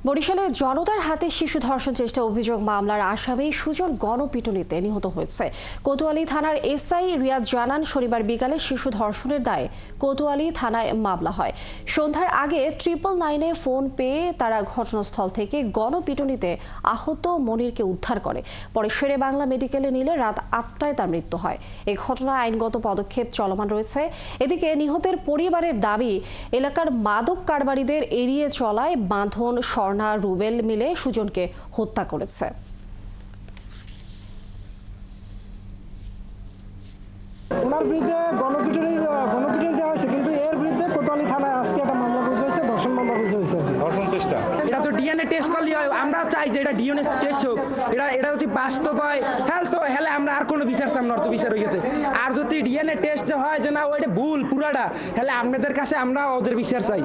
বরিশালে জনতার হাতে শিশু ধর্ষণ চেষ্টা অভিযোগ মামলার আসামি সুজন গণপিটুনিতে নিহত হয়েছে। কোতোয়ালি থানার এসআই রিয়াজ জানান, শনিবার বিকালে শিশু ধর্ষণের দায়ে কোতোয়ালি থানায় মামলা হয়। সন্ধ্যার আগে 999-এ ফোন পেয়ে তারা ঘটনাস্থল থেকে গণপিটুনিতে আহত মনিরকে উদ্ধার করে। পরে শেরে বাংলা মেডিকেলে নিলে রাত 8টায় তার মৃত্যু হয়। এই ঘটনায় আইনগত পদক্ষেপ চলমান রয়েছে। এদিকে নিহতের পরিবারের দাবি, এলাকার মাদক কারবারিদের এড়িয়ে চলায় বাঁধন, স্বর্ণা, রুবেল মিলে সুজনকে হত্যা করেছে। ওনার বিরুদ্ধে গণপিটুনি দেওয়া হয়েছে, কিন্তু এর বিরুদ্ধে কোতোয়ালি থানায় আজকে একটা মামলা রুজু হয়েছে, ধর্ষণ মামলা রুজু হয়েছে। ধর্ষণ চেষ্টা, এটা তো ডিএনএ টেস্ট করলে হয়। আমরা চাই যে এটা ডিএনএ টেস্ট হোক। এটা যদি বাস্তব হয় হেলে আমরা আর কোনো বিচার চাই না, অর্থ বিচার হয়ে গেছে। আর যদি ডিএনএ টেস্ট হয় যে না ওইটা ভুল পুরাটা, হেলে আপনাদের কাছে আমরা ওদের বিচার চাই।